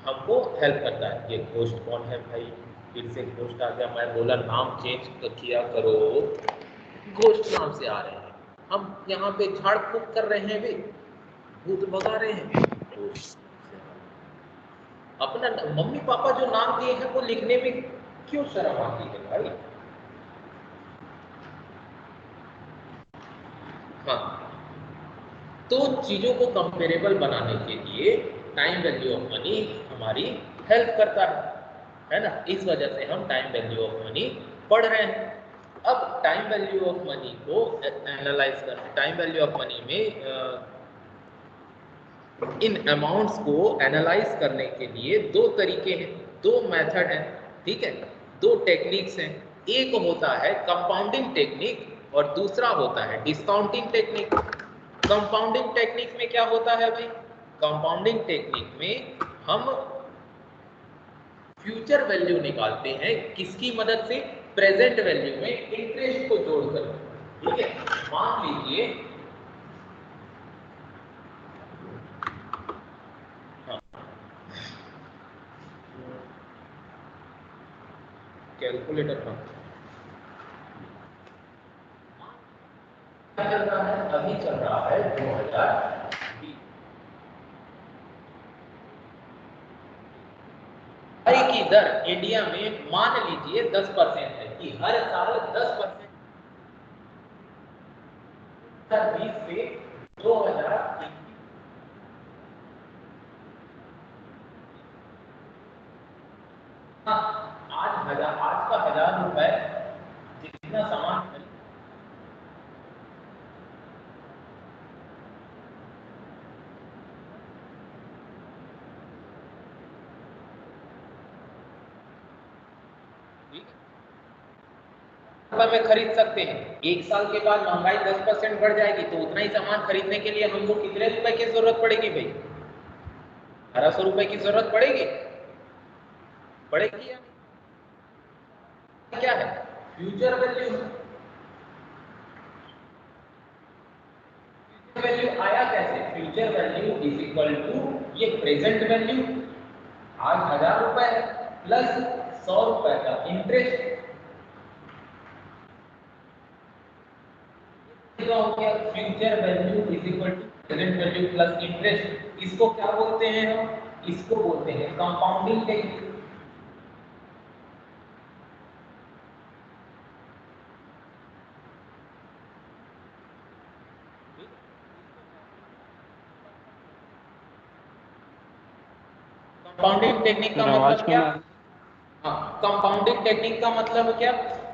हमको हेल्प करता है। ये घोस्ट कौन है भाई? फिर से घोस्ट आ गया। मैं बोला नाम चेंज किया करो, घोस्ट नाम से आ रहे हैं। हम यहाँ पे झाड़ फूक कर रहे हैं भी, भूत भगा रहे हैं। घोस्ट अपना मम्मी पापा जो नाम दिए हैं वो लिखने में क्यों शर्म आती है भाई? हाँ, तो चीजों को कंपेरेबल बनाने के लिए टाइम वैल्यू ऑफ मनी हमारी हेल्प करता है ना? इस वजह से हम टाइम वैल्यू ऑफ मनी पढ़ रहे हैं। अब टाइम वैल्यू ऑफ मनी को एनालाइज करते, टाइम वैल्यू ऑफ मनी में इन अमाउंट्स को एनालाइज करने के लिए दो तरीके हैं, दो मेथड हैं, ठीक है, दो टेक्निक्स हैं। एक होता है कंपाउंडिंग टेक्निक और दूसरा होता है डिस्काउंटिंग टेक्निक। कंपाउंडिंग टेक्निक में क्या होता है भाई? कंपाउंडिंग टेक्निक में हम फ्यूचर वैल्यू निकालते हैं, किसकी मदद से? प्रेजेंट वैल्यू में इंटरेस्ट को जोड़कर। ठीक है, मान लीजिए कैलकुलेटर का चल रहा है, अभी चल रहा है 2020। महंगाई की दर इंडिया में मान लीजिए 10% है, कि हर साल 10% 20 से 2021। हाँ, आज का 1000 रुपए जितना सामान खरीद, रुपए में खरीद सकते हैं। एक साल के बाद महंगाई 10% बढ़ जाएगी तो उतना ही सामान खरीदने के लिए हमको कितने रुपए की जरूरत पड़ेगी भाई? 1200 रुपए की जरूरत पड़ेगी? पड़ेगी या नहीं? क्या है फ्यूचर वैल्यू? वैल्यू आया कैसे? Future value is equal to ये प्रेजेंट वैल्यू, आज 1000 रुपए है, प्लस 100 रुपए का इंटरेस्ट। क्या हो गया? Future value is equal to present value plus interest. इसको क्या बोलते हैं हम? इसको बोलते हैं कंपाउंडिंग टेक्निक। कंपाउंडिंग टेक्निक का सर आवाज मतलब कम क्या? आ रही। हाँ, कंपाउंडिंग टेक्निक का मतलब क्या?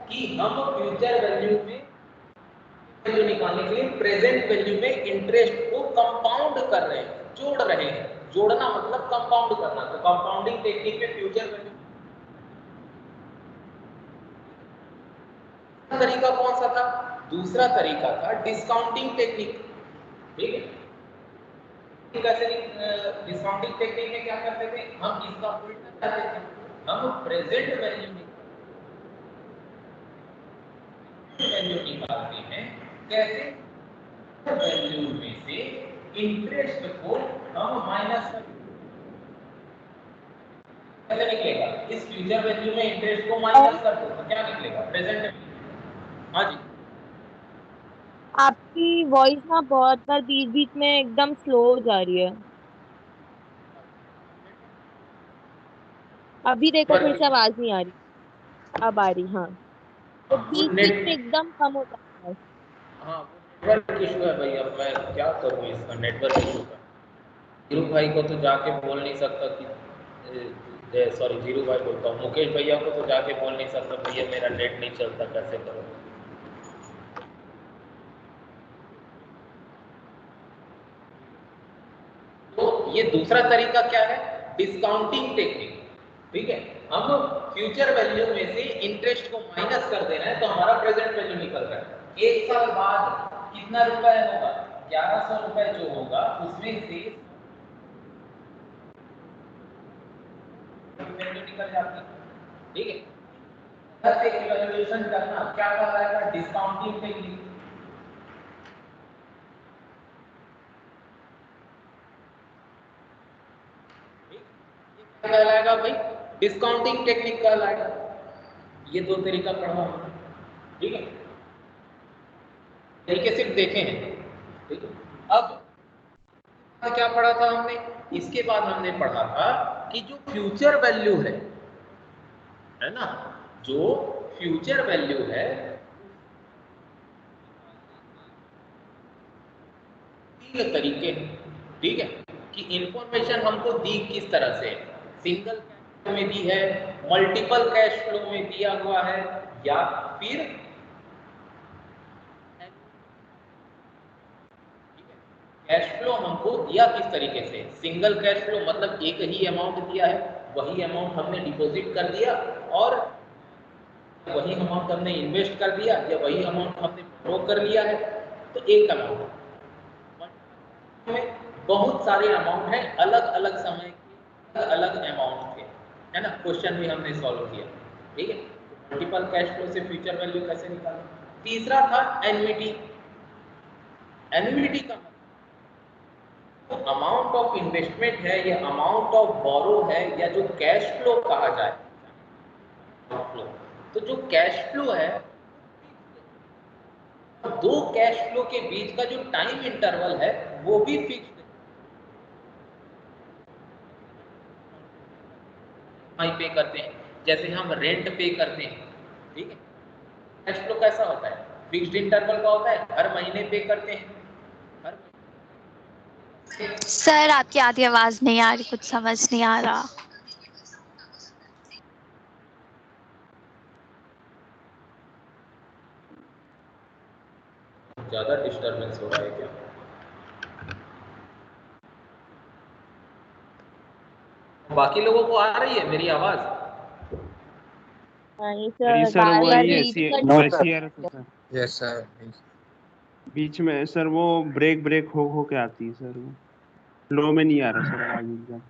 कि हम फ्यूचर वैल्यू में वैल्यू निकालने के लिए प्रेजेंट वैल्यू में इंटरेस्ट को कंपाउंड कर रहे हैं, जोड़ रहे हैं। जोड़ना मतलब कंपाउंड करना। तो कंपाउंडिंग टेक्निक में फ्यूचर वैल्यू तरीका कौन सा था? दूसरा तरीका था डिस्काउंटिंग टेक्निक। ठीक है, कैसे? डिस्काउंटिंग टेक्निक में क्या करते थे? हम इसका उल्टा करते थे, हम प्रेजेंट वैल्यू निकालते हैं। कैसे? वैल्यू में से इंटरेस्ट को हम माइनस कर, कैसे निकलेगा? इस फ्यूचर वैल्यू में इंटरेस्ट को माइनस कर दो तो क्या निकलेगा? प्रेजेंट। हाँ जी। आपकी वॉइस ना बहुत बार बीच बीच में एकदम स्लो हो जा रही है। अभी देखो फिर से आवाज नहीं आ रही। अब आ रही, हाँ। तो वो बीच बीच में नेट, एकदम कम हो जाता है। हाँ वो नेटवर्क इशू है भाई। अब मैं क्या करूँ इसका नेटवर्क इशू का? धीरू भाई को तो जाके बोल नहीं सकता कि सॉरी धीरू भाई बोलता हूँ, मुकेश भैया को तो जाके बोल नहीं सकता भैया मेरा नेट नहीं चलता, कैसे करो? तो ये दूसरा तरीका क्या है? Discounting technique. ठीक है, हम फ्यूचर वैल्यू में से इंटरेस्ट को माइनस कर दे रहे हैं तो हमारा प्रेजेंट वैल्यू निकल रहा है। एक साल बाद कितना रुपए होगा? 1100 रुपए जो होगा उसमें से वैल्यू निकल जाती है। ठीक है, से इवैल्यूएशन करना क्या कहलाएगा? Discounting technique. कहलाएगा भाई, डिस्काउंटिंग टेक्निक कहलाएगा। ये दो तरीका पढ़ा हमने, ठीक है, तरीके सिर्फ देखे हैं, ठीक है। अब क्या पढ़ा था हमने, इसके बाद हमने पढ़ा था कि जो फ्यूचर वैल्यू है ना, जो फ्यूचर वैल्यू है तीन तरीके, ठीक है, कि इंफॉर्मेशन हमको दी किस तरह से, सिंगल कैश फ्लो में दी है, मल्टीपल कैश फ्लो में दिया हुआ है, या फिर कैश फ्लो हमको दिया किस तरीके से, सिंगल कैश फ्लो मतलब एक ही अमाउंट दिया है, वही अमाउंट हमने डिपॉजिट कर दिया, और वही अमाउंट हमने इन्वेस्ट कर दिया, या वही अमाउंट हमने borrow कर लिया है, तो एक अमाउंट में बहुत सारे अमाउंट हैं, अलग अलग समय के अलग अलग अमाउंट के, है ना। क्वेश्चन भी हमने सॉल्व किया, ठीक है। मल्टीपल कैश फ्लो से फ्यूचर वैल्यू कैसे निकालें। तीसरा था एन्युटी। एन्युटी का अमाउंट ऑफ इन्वेस्टमेंट है, या अमाउंट ऑफ बोरो है, या जो कैश फ्लो कहा जाए, फ्लो, तो जो कैश फ्लो है, दो कैश फ्लो के बीच का जो टाइम इंटरवल है वो भी फिक्स्ड पे करते हैं, जैसे हम रेंट पे करते हैं, ठीक है। कैश फ्लो कैसा होता है, फिक्स्ड इंटरवल का होता है, हर महीने पे करते हैं, हर सर आपकी आधी आवाज नहीं आ रही, कुछ समझ नहीं आ रहा। ज्यादा डिस्टरबेंस हो रहा है क्या? बाकी लोगों को आ रही है मेरी आवाज? नहीं नहीं सर, सर, बार बार वही बीच ऐसी कट वैसी आ रहा था सर। Yes sir. बीच में सर वो ब्रेक ब्रेक हो के आती है सर, वो फ्लो में नहीं आ रहा सर आवाज एकदम।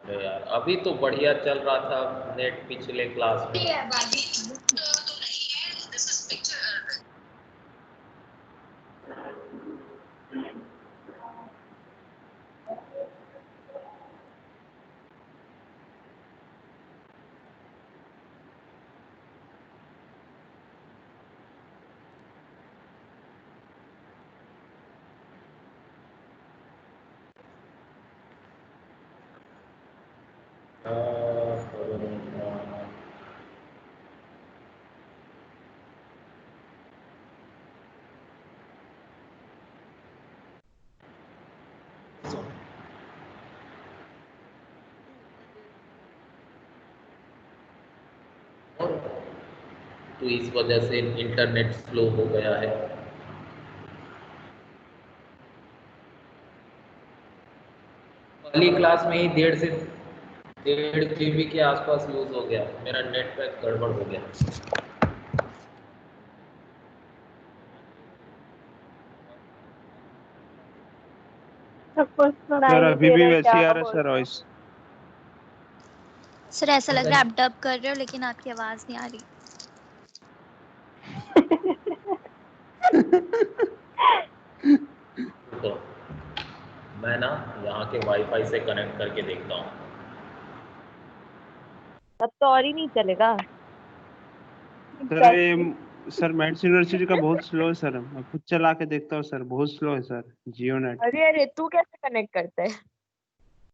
अरे यार, अभी तो बढ़िया चल रहा था नेट पिछले क्लास में। तो इस वजह से इंटरनेट स्लो हो गया है। पहली क्लास में ही 1.5 GB के आसपास यूज हो गया, मेरा नेट पैक गड़बड़ हो गया। सब कुछ सुनाई सर नहीं अभी दे भी रहा है, वैसी क्या आ रहा बोल सर रहे हो। वॉइस। सर ऐसा लग रहा है आप डब कर रहे हो लेकिन आपकी आवाज नहीं आ रही। तो मैं ना यहाँ के वाईफाई से कनेक्ट करके देखता हूँ। अब तो और ही नहीं चलेगा। सर ये सर मैथ्स यूनिवर्सिटी का बहुत स्लो है सर, मैं खुद चला के देखता हूँ सर, बहुत स्लो है सर जियो नेट। अरे अरे, तू कैसे कनेक्ट करता है।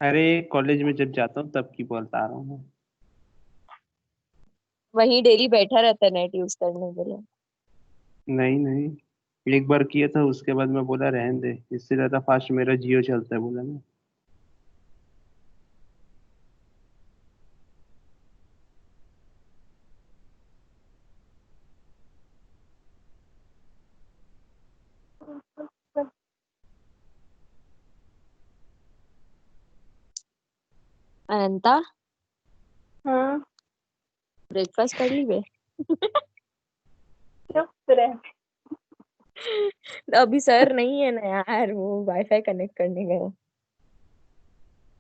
अरे कॉलेज में जब जाता हूँ तब की बता रहा हूँ मैं। वहीं डेली बैठा रहता है नेट यूज करने के लिए। नहीं नहीं, एक बार किया था उसके बाद मैं बोला रहने दे, इससे ज्यादा फास्ट मेरा जियो चलता है बोला मैं। अनंता, हाँ। ब्रेकफास्ट कर ली बे। चुप रह। अभी सर नहीं है ना यार, वो वाईफाई कनेक्ट करने गए।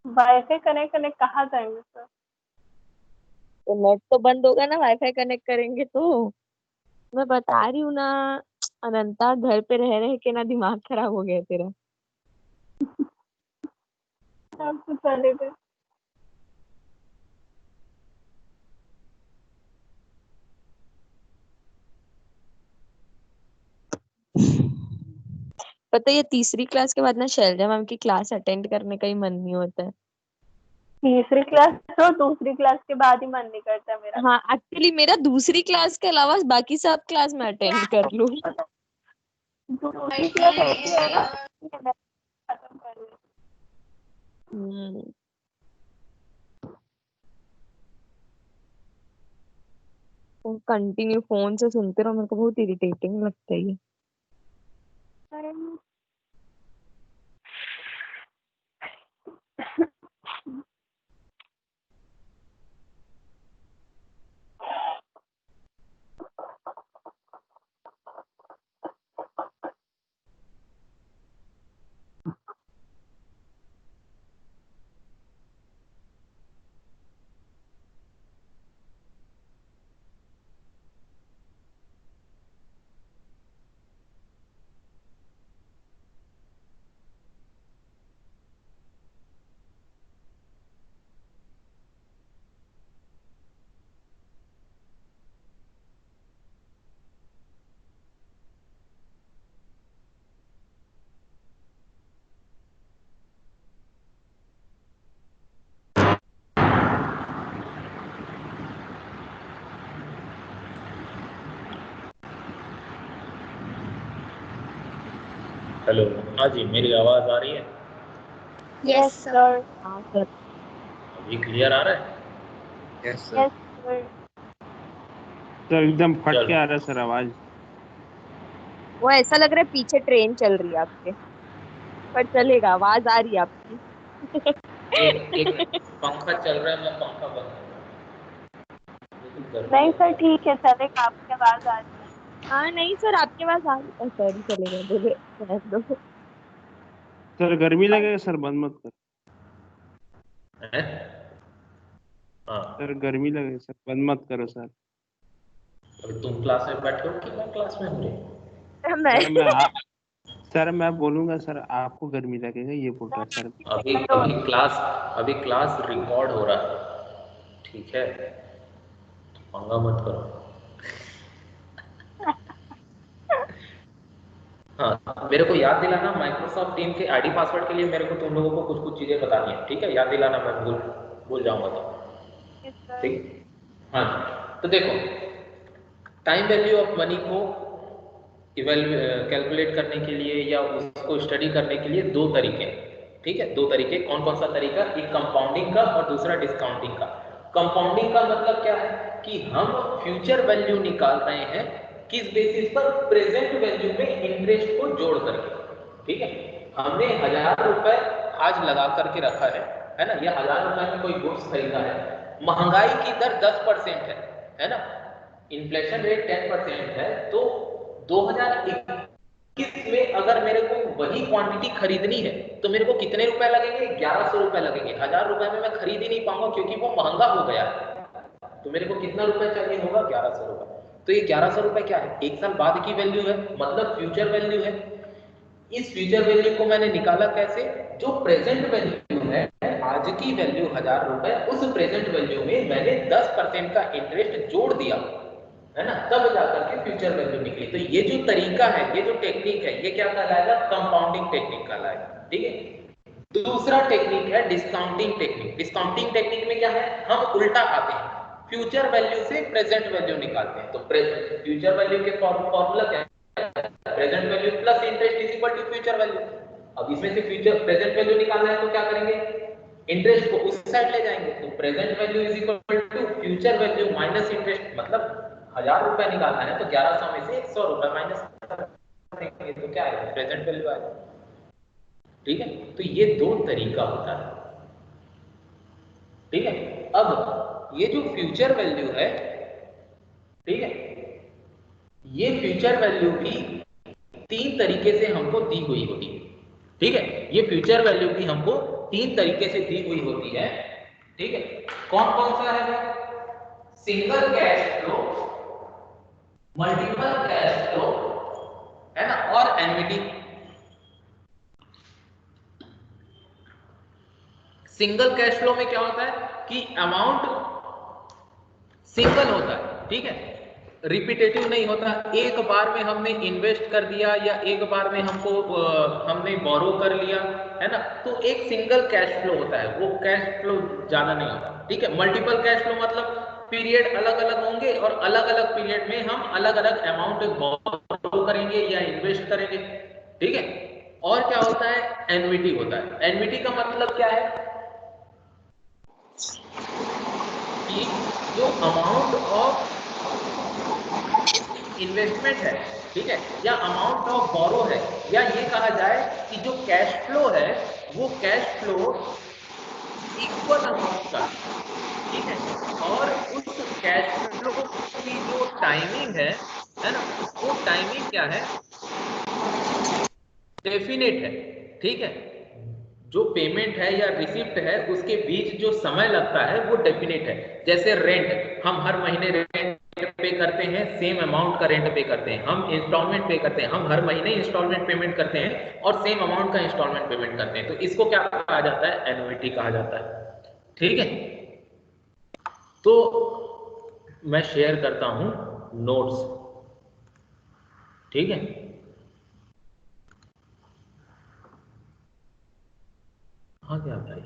वाईफाई कनेक्ट करने कहाँ जाएंगे सर। तो नेट तो बंद होगा ना, वाईफाई कनेक्ट करेंगे तो। मैं बता रही हूँ ना अनंता, घर पे रह रहे के ना दिमाग खराब हो गया तेरा। आप तो चले गए। पता है ये तीसरी क्लास के बाद ना शैलजा मैम की क्लास अटेंड करने का ही मन नहीं होता है। तीसरी क्लास तो दूसरी क्लास के बाद ही मन नहीं करता मेरा। हाँ एक्चुअली मेरा दूसरी क्लास के अलावा बाकी सब क्लास में अटेंड कर लूँ। दूसरी क्लास ऐसी है ना कि मैं खत्म कर रही हम्म, कंटिन्यू फोन से सुनते रहो, मेरे को बहुत इरिटेटिंग लगता है ये। हूँ। हेलो, हाँ जी, मेरी आवाज़ आ रही है? Yes sir. सर। हाँ सर। अभी क्लियर आ रहा है? Yes sir. Yes sir. Sir एकदम फट के चलो, आ रहा है सर आवाज। वो ऐसा लग रहा है पीछे ट्रेन चल रही है आपके, पर चलेगा, आवाज आ रही है आपकी। एक पंखा चल रहा है, मैं पंखा बंद कर रहा हूँ। गर्मी नहीं लग सर रही ठीक है, चलेगा, आपकी आवाज आ रही है। हाँ नहीं सर आपके पास आ रही, सॉरी चलेगा, बोले रहने दो। सर गर्मी लगेगा सर, बंद मत कर। है? हाँ, सर गर्मी लगेगा सर, बंद मत करो सर। अभी तुम क्लास में बैठे हो कि मैं क्लास में हूँ? मैं सर मैं बोलूंगा सर, आपको गर्मी लगेगा ये बोल रहा है सर। अभी अभी क्लास रिकॉर्ड हो रहा है, ठीक है? पंगा मत करो। हाँ, मेरे को याद दिलाना, माइक्रोसॉफ्ट टीम के आईडी पासवर्ड के लिए मेरे को तुम लोगों को कुछ कुछ चीज़ें बतानी है, ठीक है? याद दिलाना, मैं भूल जाऊंगा तो। Yes sir. ठीक? हाँ जी, तो देखो, टाइम वैल्यू ऑफ मनी को कैलकुलेट करने के लिए या उसको स्टडी करने के लिए दो तरीके हैं, ठीक है? दो तरीके, कौन कौन सा तरीका? एक कंपाउंडिंग का और दूसरा डिस्काउंटिंग का। कंपाउंडिंग का मतलब क्या है कि हम फ्यूचर वैल्यू निकाल रहे हैं किस बेसिस पर? प्रेजेंट वैल्यू में इंटरेस्ट को जोड़ करके, ठीक है? हमने 1000 रुपए आज लगा करके रखा है ना? यह 1000 रुपए में कोई गुड्स खरीदा है, महंगाई की दर 10% है ना? इन्फ्लेशन रेट 10% है, तो 2021 में अगर मेरे को वही क्वांटिटी खरीदनी है तो मेरे को कितने रुपए लगेंगे? 1100 रुपए लगेंगे। 1000 रुपए में मैं खरीद ही नहीं पाऊंगा क्योंकि वो महंगा हो गया। तो मेरे को कितना रुपए चाहिए होगा? 1100 रुपए। तो ये 1100 रुपए क्या है? एक साल बाद की वैल्यू है, मतलब फ्यूचर वैल्यू है। इस फ्यूचर वैल्यू को मैंने निकाला कैसे? जो प्रेजेंट वैल्यू है, आज की वैल्यू 1000 रुपए, उस प्रेजेंट वैल्यू में मैंने 10% का इंटरेस्ट जोड़ दिया, है ना? तब जाकर के फ्यूचर वैल्यू निकली। तो ये जो तरीका है, ये जो टेक्निक है, ये क्या कहलाएगा? कंपाउंडिंग टेक्निक कहलाएगा, ठीक है? दूसरा टेक्निक है डिस्काउंटिंग टेक्निक। डिस्काउंटिंग टेक्निक में क्या है? हम उल्टा आते हैं, फ्यूचर वैल्यू से प्रेजेंट वैल्यू निकालते हैं। तो फ्यूचर वैल्यू के फॉर्मूला क्या है? Present value plus interest is equal to future value. अब इसमें से फ्यूचर प्रेजेंट वैल्यू निकालना है तो क्या करेंगे? इंटरेस्ट को उस साइड ले जाएंगे, तो present value is equal to future value minus interest. मतलब 1000 रुपए निकालना है तो 1100 में से 100 रुपए माइनस करेंगे तो क्या आएगा? प्रेजेंट वैल्यू आएगा, ठीक है? तो ये दो तरीका होता है, ठीक है? अब ये जो फ्यूचर वैल्यू है, ठीक है, ये फ्यूचर वैल्यू भी तीन तरीके से हमको दी हुई होती है, ठीक है? ये फ्यूचर वैल्यू भी हमको तीन तरीके से दी हुई होती है, ठीक है? कौन कौन सा है? Single cash flow, multiple cash flow, है ना, और एन्युटी। सिंगल कैश फ्लो में क्या होता है कि अमाउंट सिंगल होता है, ठीक है? रिपीटेटिव नहीं होता, एक बार में हमने इन्वेस्ट कर दिया या एक बार में हमने बोरो कर लिया, है ना, तो एक सिंगल कैश फ्लो होता है, वो कैश फ्लो ज्यादा नहीं होता। ठीक है, मल्टीपल कैश फ्लो मतलब पीरियड अलग अलग होंगे और अलग अलग पीरियड में हम अलग अलग अमाउंट बोरो करेंगे या इन्वेस्ट करेंगे। ठीक है, और क्या होता है, एन्युटी होता है। एन्युटी का मतलब क्या है कि जो अमाउंट ऑफ इन्वेस्टमेंट है, ठीक है, या अमाउंट ऑफ बोरो है, या ये कहा जाए कि जो कैश फ्लो है वो कैश फ्लो इक्वल अमाउंट का, ठीक है, और उस कैश फ्लो की जो टाइमिंग है ना, वो टाइमिंग क्या है, डेफिनेट है। ठीक है, जो पेमेंट है या रिसिप्ट है उसके बीच जो समय लगता है वो डेफिनेट है। जैसे रेंट, हम हर महीने रेंट पे करते हैं, सेम अमाउंट का रेंट पे करते हैं, हम इंस्टॉलमेंट पे करते हैं, हम हर महीने इंस्टॉलमेंट पेमेंट करते हैं और सेम अमाउंट का इंस्टॉलमेंट पेमेंट करते हैं, तो इसको क्या कहा जाता है, एन्युटी कहा जाता है। ठीक है, तो मैं शेयर करता हूं नोट्स। ठीक है, हाँ क्या भाई,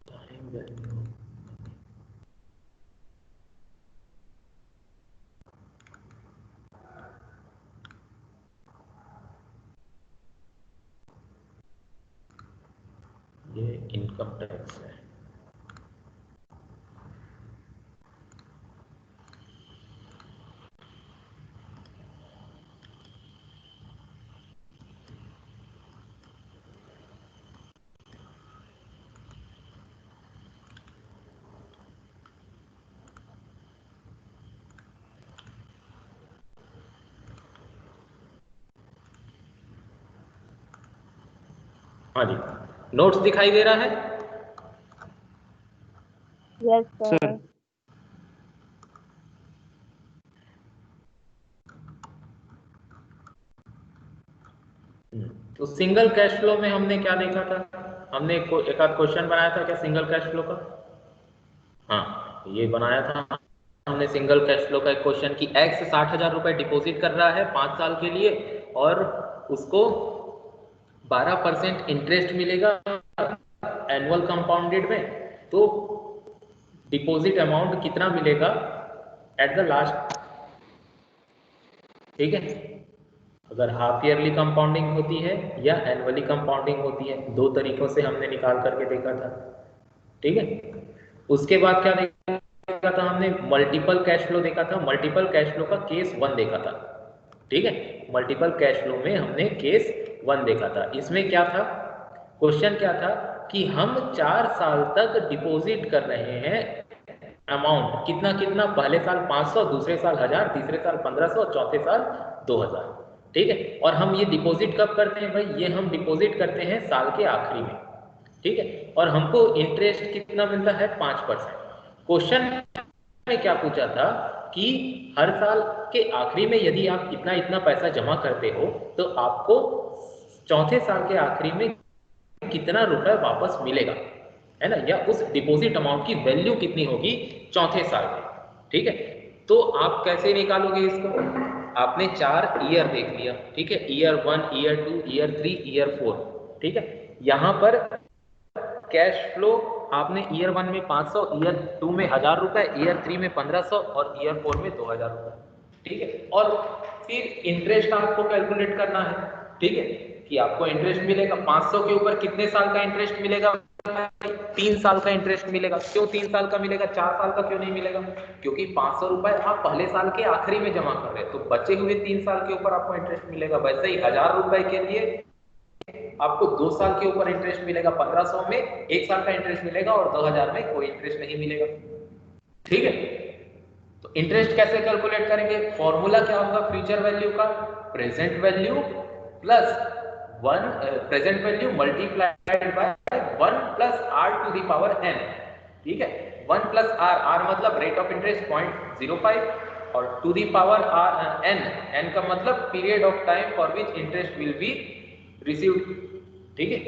टाइम वैल्यू, ये इनकम टैक्स है। हाँ जी, नोट्स दिखाई दे रहा है? Yes sir sir. तो सिंगल कैश फ्लो में हमने क्या देखा था, हमने एक आध क्वेश्चन बनाया था क्या सिंगल कैश फ्लो का? हाँ, ये बनाया था हमने सिंगल कैश फ्लो का एक क्वेश्चन की एक्स 60,000 रुपए डिपॉजिट कर रहा है 5 साल के लिए और उसको 12% इंटरेस्ट मिलेगा एनुअल कंपाउंडेड में, तो डिपॉजिट अमाउंट कितना मिलेगा एट द लास्ट। ठीक है, अगर हाफ ईयरली कंपाउंडिंग होती है या एनुअली कंपाउंडिंग होती है, दो तरीकों से हमने निकाल करके देखा था। ठीक है, उसके बाद क्या देखा था हमने, मल्टीपल कैश फ्लो देखा था। मल्टीपल कैश फ्लो का केस 1 देखा था। ठीक है, मल्टीपल कैश फ्लो में हमने केस 1 देखा था। इसमें क्या था, क्वेश्चन क्या था कि हम 4 साल तक डिपॉजिट कर रहे हैं अमाउंट, कितना कितना, पहले साल 500, दूसरे साल 1000, तीसरे साल 1500, चौथे साल 2000। ठीक है, और हम ये डिपॉजिट कब करते हैं भाई, ये हम डिपॉजिट करते हैं साल के आखिरी में। ठीक है, और हमको इंटरेस्ट कितना मिलता है, 5%। क्वेश्चन में क्या पूछा था कि हर साल के आखिरी में यदि आप इतना इतना पैसा जमा करते हो तो आपको चौथे साल के आखिरी में कितना रुपए वापस मिलेगा, है ना, या उस डिपॉजिट अमाउंट की वैल्यू कितनी होगी चौथे साल में। ठीक है, तो आप कैसे निकालोगे इसको, आपने 4 ईयर देख लिया। ठीक है, ईयर 1, ईयर 2, ईयर 3, ईयर 4। ठीक है, यहां पर कैश फ्लो आपने ईयर 1 में 500, ईयर 2 में 1000 रुपए, ईयर 3 में 1500 और ईयर 4 में 2000 रुपए। ठीक है, और फिर इंटरेस्ट आपको कैलकुलेट करना है। ठीक है, कि आपको इंटरेस्ट मिलेगा 500 के ऊपर कितने साल का इंटरेस्ट मिलेगा, 3 साल का इंटरेस्ट मिलेगा। क्यों 3 साल का मिलेगा, 4 साल का क्यों नहीं मिलेगा, क्योंकि 500 रुपए आप पहले साल के आखिरी में जमा कर रहे हैं, तो बचे हुए 3 साल के ऊपर आपको इंटरेस्ट मिलेगा। वैसे ही 1000 रुपए के लिए आपको 2 साल के ऊपर इंटरेस्ट मिलेगा 1500 में, 1 साल का इंटरेस्ट मिलेगा और 2000 में कोई इंटरेस्ट नहीं मिलेगा। ठीक है, तो इंटरेस्ट कैसे कैलकुलेट करेंगे, फॉर्मूला क्या होगा फ्यूचर वैल्यू का, present value plus 1, present value multiplied by 1 plus r to the power n। ठीक है, 1 प्लस r मतलब रेट ऑफ इंटरेस्ट 0.05 और टू द पावर n का मतलब period of time for which interest will be received. ठीक है,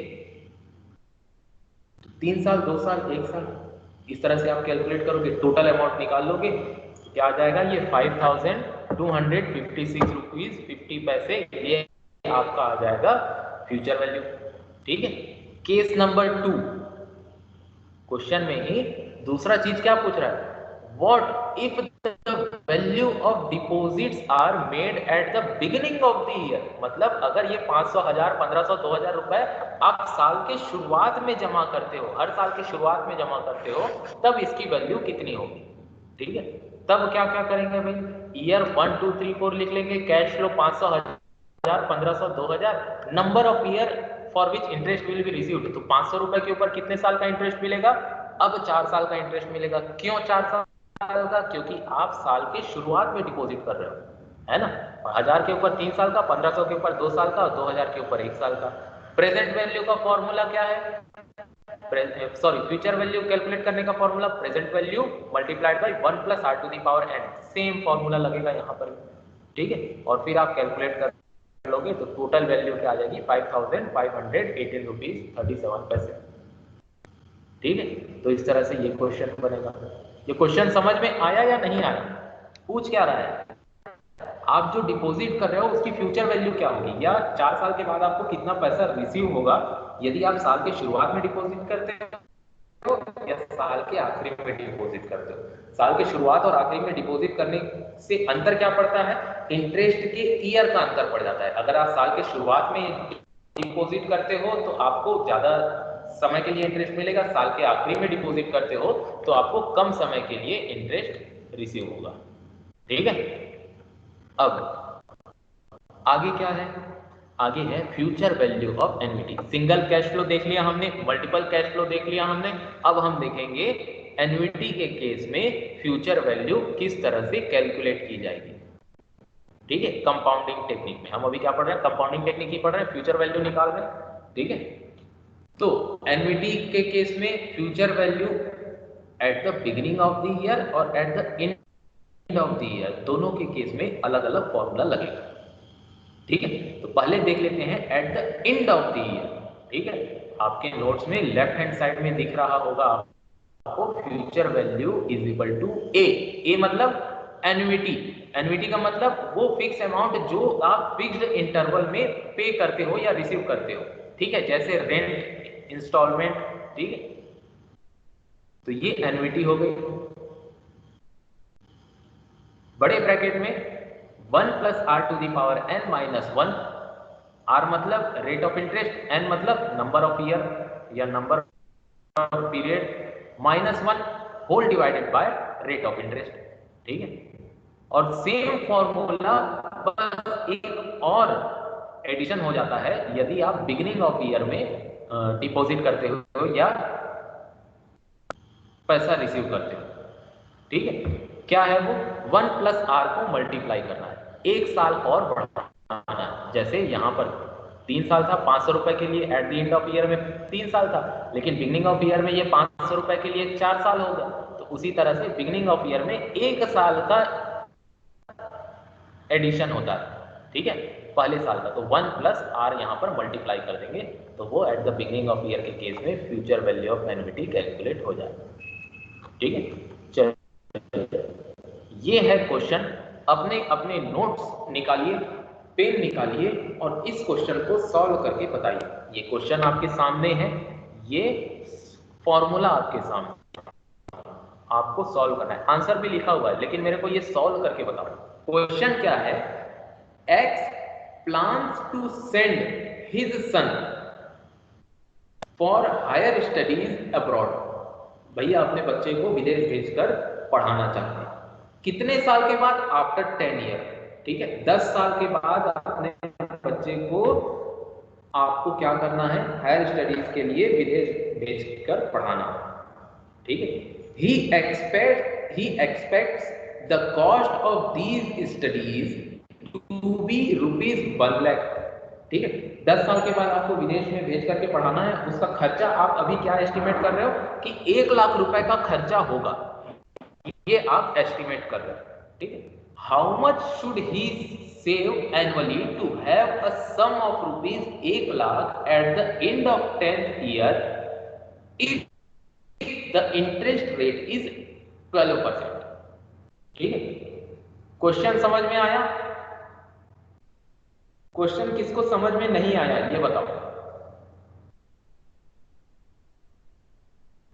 3 साल, 2 साल, 1 साल, इस तरह से आप कैलकुलेट करोगे, टोटल अमाउंट निकाल लोगे, क्या आ जाएगा ये 5256 रुपीज 50 पैसे, ये आपका आ जाएगा फ्यूचर वैल्यू। ठीक है, केस नंबर 2 क्वेश्चन में ही दूसरा चीज क्या पूछ रहा है, what if the value of deposits are made at the beginning of the year. मतलब अगर ये 500, 1000, 1500, 2000 रुपए आप साल के शुरुआत में जमा करते हो, हर साल के शुरुआत में जमा करते हो, तब इसकी वैल्यू कितनी होगी। ठीक है, तब क्या क्या करेंगे भाई, ईयर 1 2 3 4 लिख लेंगे, cash flow 500, 1000, 1500, 2000, number of year for which interest will be received. तो 500 रुपए के ऊपर कितने साल का इंटरेस्ट मिलेगा, अब 4 साल का इंटरेस्ट मिलेगा। क्यों 4 साल का, क्योंकि आप साल के शुरुआत में डिपॉजिट कर रहे हो, है ना। 1000 के ऊपर 3 साल का, 1500 के ऊपर 2 साल का, 2000 के ऊपर 1 साल का। प्रेजेंट वैल्यू का फॉर्मूला क्या है, फ्यूचर वैल्यू कैलकुलेट करने का formula present value multiplied by 1 plus r to the power n, same formula लगेगा यहाँ पर। ठीक है, और फिर आप कैलकुलेट कर लोगे तो टोटल वैल्यू क्या आ जाएगी 5518 रुपीज 37 पैसे। ठीक है, तो इस तरह से ये क्वेश्चन बनेगा। ये क्वेश्चन समझ में आया या नहीं आया, पूछ क्या रहा है, आप जो डिपॉजिट कर रहे हो उसकी फ्यूचर वैल्यू क्या होगी, या 4 साल के बाद आपको कितना पैसा रिसीव होगा यदि आप साल के शुरुआत में डिपॉजिट करते हो या साल के आखिरी में डिपॉजिट करते हो। साल के शुरुआत और आखिरी में डिपॉजिट करने से अंतर क्या पड़ता है, इंटरेस्ट के ईयर का अंतर पड़ जाता है। अगर आप साल के शुरुआत में डिपॉजिट करते हो तो आपको ज्यादा समय के लिए इंटरेस्ट मिलेगा, साल के आखिरी में डिपॉजिट करते हो तो आपको कम समय के लिए इंटरेस्ट रिसीव होगा। ठीक है, अब आगे क्या है, आगे है future value of annuity. Single cash flow देख लिया हमने, मल्टीपल कैश फ्लो देख लिया हमने, अब हम देखेंगे एन्युटी के केस में फ्यूचर वैल्यू किस तरह से कैलकुलेट की जाएगी। ठीक है, कंपाउंडिंग टेक्निक में हम अभी क्या पढ़ रहे हैं, कंपाउंडिंग टेक्निक ही पढ़ रहे हैं, फ्यूचर वैल्यू निकाल रहे हैं। ठीक है, तो एन्युटी के केस में future value at the beginning of the year और at the end of the year, दोनों के केस में अलग अलग फॉर्मूला लगेगा। ठीक है, तो पहले देख लेते हैं eight the end of the year. ठीक है, आपके नोट्स में लेफ्ट हैंड साइड में दिख रहा होगा आपको future value is equal to a मतलब एन्युटी। एन्युटी का मतलब वो फिक्स अमाउंट जो आप फिक्स्ड इंटरवल में पे करते हो या रिसीव करते हो। ठीक है, जैसे रेंट, इंस्टॉलमेंट। ठीक है, तो ये एन्युटी हो गई। बड़े ब्रैकेट में 1 plus r to the power n minus 1, r मतलब रेट ऑफ इंटरेस्ट, n मतलब नंबर ऑफ ईयर या number of period, minus 1 whole divided by rate of interest. ठीक है, और सेम फॉर्मूला बस एक और एडिशन हो जाता है यदि आप बिगिनिंग ऑफ ईयर में डिपॉजिट करते हो या पैसा रिसीव करते हो। ठीक है, क्या है वो, 1 प्लस r को मल्टीप्लाई करना है, 1 साल और बढ़ाना है। जैसे यहाँ पर 3 साल था, 500 रुपए के लिए eight the end of year में 3 साल था, लेकिन बिगिनिंग ऑफ ईयर में ये 500 रुपए के लिए 4 साल हो गया। तो उसी तरह से बिगिनिंग ऑफ ईयर में 1 साल का एडिशन होता है। ठीक है, पहले साल का, तो 1 प्लस r यहाँ पर मल्टीप्लाई कर देंगे तो वो eight the beginning of year के केस में future value of annuity calculate हो जाएगा। ठीक है, चलिए ये है क्वेश्चन। अपने अपने नोट्स निकालिए, पेन निकालिए और इस क्वेश्चन को सॉल्व करके बताइए। ये क्वेश्चन आपके सामने है, ये फॉर्मूला आपके सामने, आपको सॉल्व करना है। आंसर भी लिखा हुआ है लेकिन मेरे को ये सॉल्व करके बताओ। क्वेश्चन क्या है, x plans to send his son for higher studies abroad। भैया अपने बच्चे को विदेश भेजकर पढ़ाना चाहते हैं। कितने साल के बाद, आफ्टर 10 ईयर। ठीक है, 10 साल के बाद अपने बच्चे को आपको क्या करना है, हायर स्टडीज के लिए विदेश भेजकर पढ़ाना। ठीक है, he expects the cost of these studies to be rupees 1 lakh। ठीक है, 10 साल के बाद आपको विदेश में भेज करके पढ़ाना है, उसका खर्चा आप अभी क्या एस्टिमेट कर रहे हो कि 1 लाख रुपए का खर्चा होगा, ये आप एस्टिमेट कर रहे हो। ठीक है, how much should he save annually to have a sum of rupees 1 lakh at the end of 10th year if the interest rate is 12%। ठीक है, क्वेश्चन समझ में आया? क्वेश्चन किसको समझ में नहीं आया ये बताओ।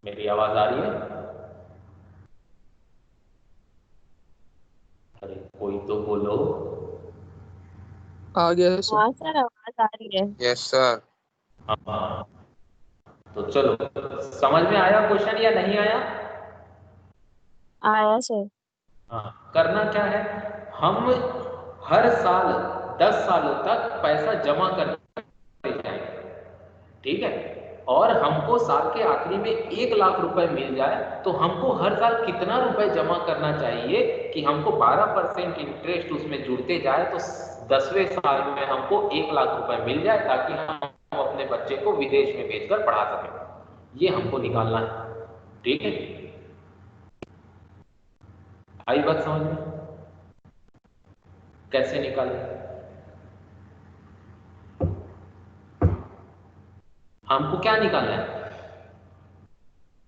मेरी आवाज आ रही है? अरे कोई तो बोलो। आ गया है सर। हाँ सर, आवाज आ रही है। Yes sir. हाँ, तो चलो, समझ में आया क्वेश्चन या नहीं आया? आया सर। हाँ, करना क्या है, हम हर साल 10 सालों तक पैसा जमा करते जाएंगे, ठीक है, और हमको साल के आखिरी में 1 लाख रुपए मिल जाए तो हमको हर साल कितना रुपए जमा करना चाहिए कि हमको 12% इंटरेस्ट उसमें जुड़ते जाए, तो 10वें साल में हमको 1 लाख रुपए मिल जाए ताकि हम अपने बच्चे को विदेश में भेजकर पढ़ा सकें। ये हमको निकालना है, ठीक है? आई बात समझ में? कैसे निकालें? हमको क्या निकालना है?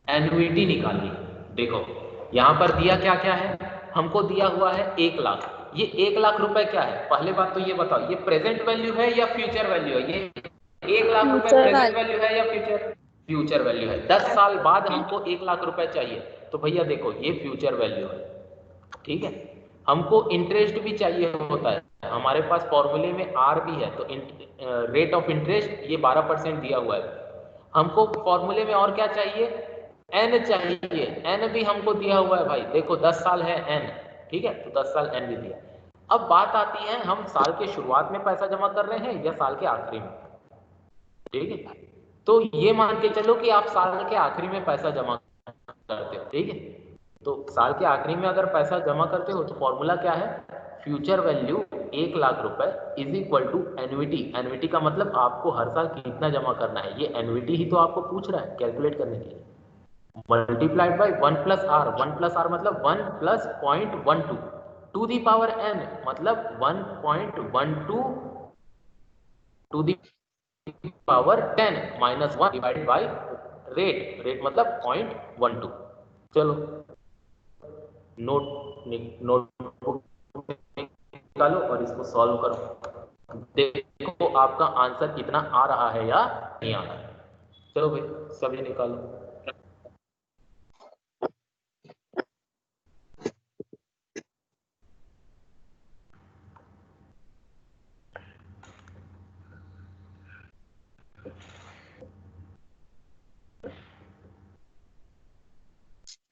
एन्युइटी निकालनी। देखो यहां पर दिया क्या क्या है, हमको दिया हुआ है 1 लाख। ये 1 लाख रुपए क्या है, पहले बात तो ये बताओ, ये प्रेजेंट वैल्यू है या फ्यूचर वैल्यू है? ये 1 लाख रुपए फ्यूचर प्रेजेंट वाली। वैल्यू है या फ्यूचर? फ्यूचर वैल्यू है। 10 साल बाद हमको 1 लाख रुपए चाहिए, तो भैया देखो ये फ्यूचर वैल्यू है, ठीक है। हमको इंटरेस्ट भी चाहिए होता है, हमारे पास फॉर्मूले में आर भी है, तो रेट ऑफ इंटरेस्ट ये 12% दिया हुआ है। हमको फॉर्मूले में और क्या चाहिए? एन चाहिए, एन भी हमको दिया हुआ है भाई, देखो 10 साल है एन, ठीक है, तो 10 साल एन भी दिया। अब बात आती है, हम साल के शुरुआत में पैसा जमा कर रहे हैं या साल के आखिरी में, ठीक है। तो ये मान के चलो कि आप साल के आखिरी में पैसा जमा करते हो, ठीक है। तो साल के आखिरी में अगर पैसा जमा करते हो तो फॉर्मूला क्या है, फ्यूचर वैल्यू 1 लाख रुपए is equal to annuity. Annuity का मतलब आपको हर साल कितना जमा करना है, ये एन्युइटी ही तो आपको पूछ रहा है कैलकुलेट करने के लिए, multiplied by 1 plus r. 1 plus r मतलब 1 plus 0.12 to the power n, मतलब 1.12 to the power 10 minus 1 divided by rate. Rate मतलब 0.12। चलो नोटबुक निकालो और इसको सॉल्व करो, देखो आपका आंसर कितना आ रहा है या नहीं आ रहा है। चलो भाई सभी निकालो।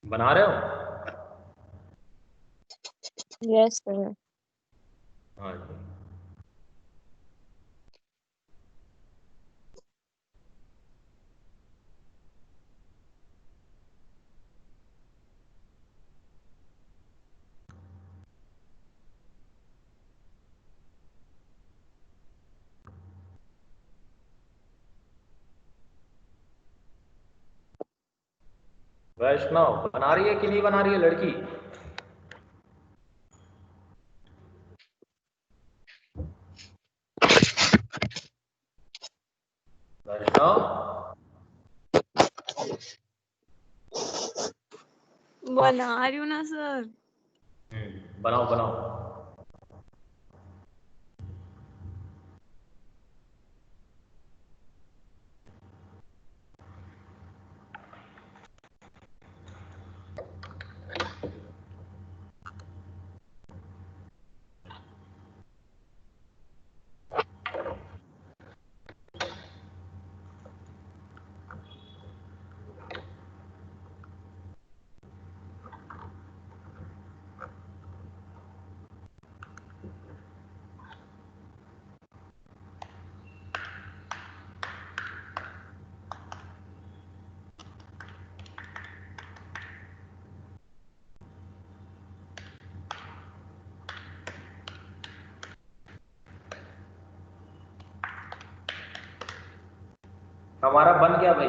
बना रहे हो? Yes sir. हाँ जी। वैष्णव बना रही है कि नहीं बना रही है लड़की? वैष्णव बना रही हूँ ना सर। बनाओ बनाओ। हमारा बन गया भाई,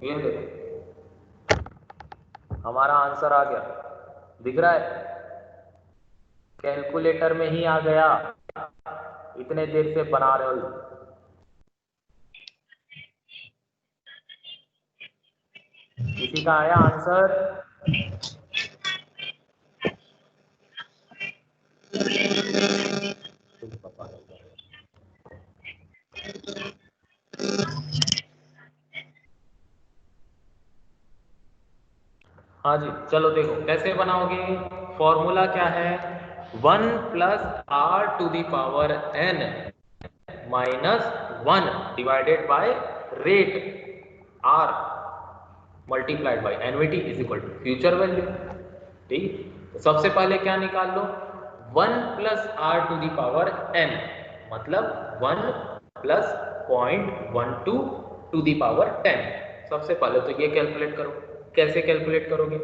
ये देखो हमारा आंसर आ गया, दिख रहा है? कैलकुलेटर में ही आ गया, इतने देर से बना रहे हो। किसी का आया आंसर? हाँ जी, चलो देखो कैसे बनाओगे। फॉर्मूला क्या है, 1 plus r to the power n minus 1 divided by rate r multiplied by NVT is equal to future value. ठीक, तो सबसे पहले क्या निकाल लो, 1 plus r to the power n मतलब 1 प्लस 0.12 टू द पावर 10। सबसे पहले तो ये कैलकुलेट करो, कैसे कैलकुलेट करोगे,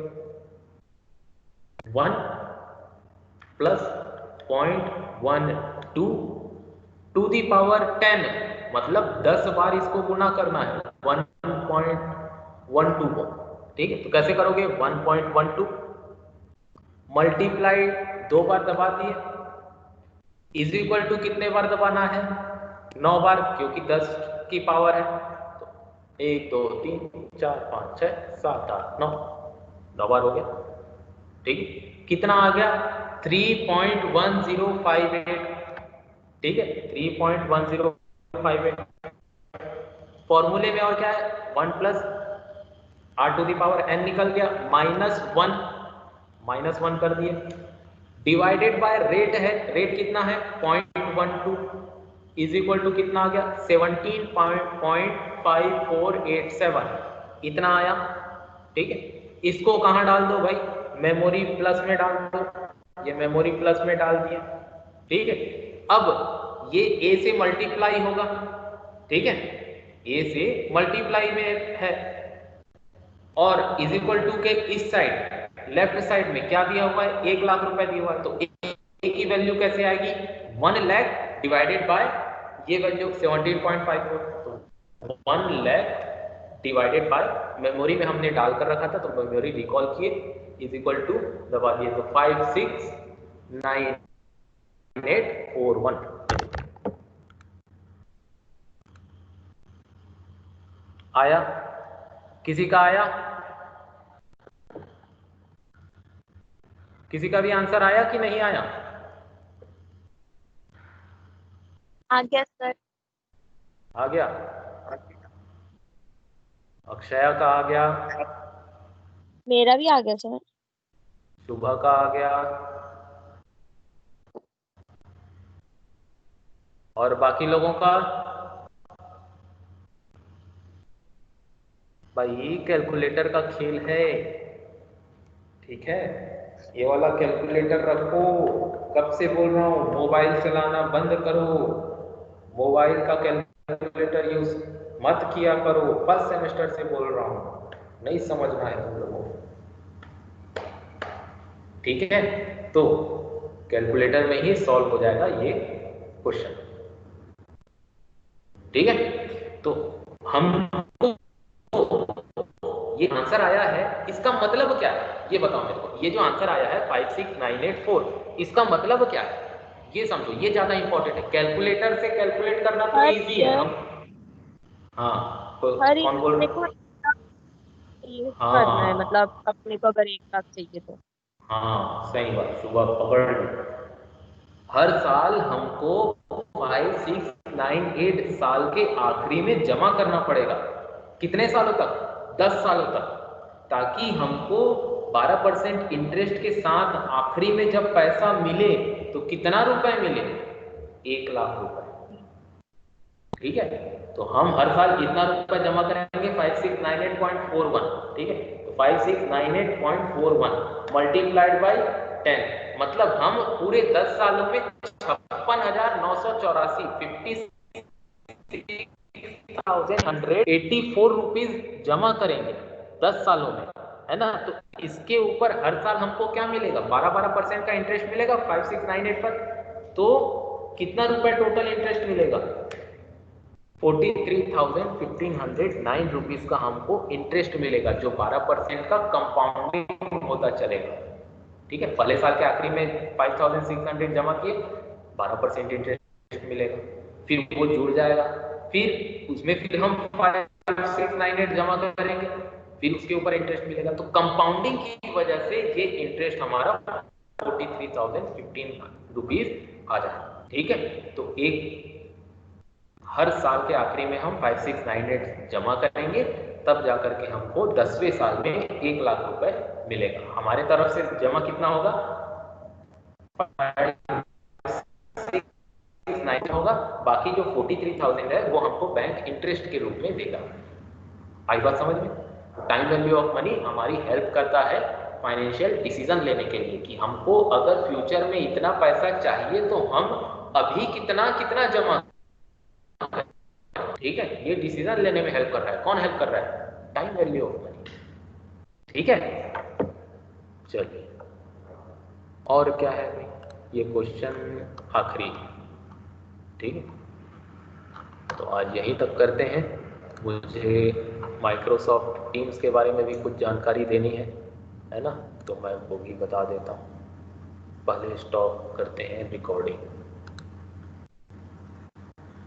1 प्लस 0.12 टू दी पावर 10 मतलब 10 बार इसको गुना करना है 1.12 को। ठीक है, तो कैसे करोगे, 1.12 मल्टीप्लाई 2 बार दबा दिए इज इक्वल टू कितने बार दबाना है, 9 बार, क्योंकि 10 की पावर है। तो 1 2 3 4 5 6 7 8 9 बार हो गया। ठीक, कितना आ गया, 3.1058। ठीक है, 3.1058। फॉर्मूले में और क्या है, 1 plus r to the power n निकल गया, -1 कर दिए, डिवाइडेड बाय रेट है, रेट कितना है 0.12 इज इक्वल टू कितना आ गया 17.5487, इतना आया। ठीक है, इसको कहाँ डाल दो भाई, मेमोरी प्लस में डाल दो, ये मेमोरी प्लस में डाल दिया। ठीक है, अब ये a से मल्टीप्लाई होगा। ठीक है, a से मल्टीप्लाई में है और इज इक्वल टू के इस साइड लेफ्ट साइड में क्या दिया हुआ है, 1 लाख रुपए दिया हुआ है। तो a की वैल्यू कैसे आएगी, 1 लाख डिवाइडेड बाय ये वैल्यू 17.54, तो 1 लाख डिवाइडेड बाय मेमोरी में हमने डालकर रखा था, तो मेमोरी रिकॉल किए इज इक्वल टू दबा दिए, तो 569841 आया। किसी का आया, किसी का भी आंसर आया कि नहीं आया, आ गया सर। आ गया, अक्षया का आ गया, मेरा भी आ गया सर। शुभा का आ गया, और बाकी लोगों का। भाई कैलकुलेटर का खेल है, ठीक है, ये वाला कैलकुलेटर रखो। कब से बोल रहा हूँ, मोबाइल चलाना बंद करो, मोबाइल का कैलकुलेटर यूज मत किया करो, फर्स्ट सेमेस्टर से बोल रहा हूँ, नहीं समझना है तुम लोगों को। ठीक है, तो कैलकुलेटर में ही सॉल्व हो जाएगा ये क्वेश्चन। ठीक है, तो हमको ये आंसर आया है, इसका मतलब क्या है ये बताओ मेरे को, ये जो आंसर आया है 56984 इसका मतलब क्या है ये समझो, ये ज्यादा इंपॉर्टेंट है। कैलकुलेटर से कैलकुलेट करना तो इजी है, हम हाँ तो हर कौन बोल देखो रहा, यूज करना है, हाँ मतलब अपने को अगर 1 लाख चाहिए तो। हाँ सही बात, सुबह पकड़ लो। हर साल हमको 5698 साल के आखिरी में जमा करना पड़ेगा। कितने सालों तक, 10 सालों तक, ताकि हमको 12% इंटरेस्ट के साथ आखिरी में जब पैसा मिले तो कितना रुपए मिले, 1 लाख रुपए। ठीक है, तो हम हर साल इतना रुपए जमा करेंगे 5698.41। ठीक है, तो 5698.41 मल्टीप्लाइड बाई 10 मतलब हम पूरे 10 सालों में 56,984 56,184 रुपीज जमा करेंगे 10 सालों में, है ना। तो इसके ऊपर हर साल हमको क्या मिलेगा, 12% का इंटरेस्ट मिलेगा 5698 पर। तो कितना रुपए टोटल इंटरेस्ट मिलेगा, 43,1509 रुपीज का हमको इंटरेस्ट मिलेगा, जो 12% का कंपाउंडिंग होता चलेगा। ठीक है, पहले साल के आखिरी में 5600 जमा किए, 12% इंटरेस्ट मिलेगा, फिर वो जुड़ जाएगा, फिर उसमें फिर हम 5698 जमा करेंगे, फिर उसके ऊपर इंटरेस्ट मिलेगा। तो कंपाउंडिंग की वजह से ये इंटरेस्ट हमारा 43,015 रुपीज आ जाएगा। ठीक है, तो एक हर साल के आखिरी में हम 5698 जमा करेंगे, तब जाकर के हमको 10वें साल में 1 लाख रुपए मिलेगा। हमारे तरफ से जमा कितना होगा, 5698 होगा, बाकी जो 43,000 है वो हमको बैंक इंटरेस्ट के रूप में देगा। आई बात समझ में? टाइम वैल्यू ऑफ मनी हमारी हेल्प करता है फाइनेंशियल डिसीजन लेने के लिए कि हमको अगर फ्यूचर में इतना पैसा चाहिए तो हम अभी कितना कितना जमा, ठीक है, ये डिसीजन लेने में हेल्प कर रहा है। कौन हेल्प कर रहा है? Time value of money. ठीक है, चलिए और क्या है भाई, ये क्वेश्चन आखिरी, ठीक है, तो आज यहीं तक करते हैं। मुझे माइक्रोसॉफ्ट टीम्स के बारे में भी कुछ जानकारी देनी है ना, तो मैं वो भी बता देता हूँ। पहले स्टॉप करते हैं रिकॉर्डिंग।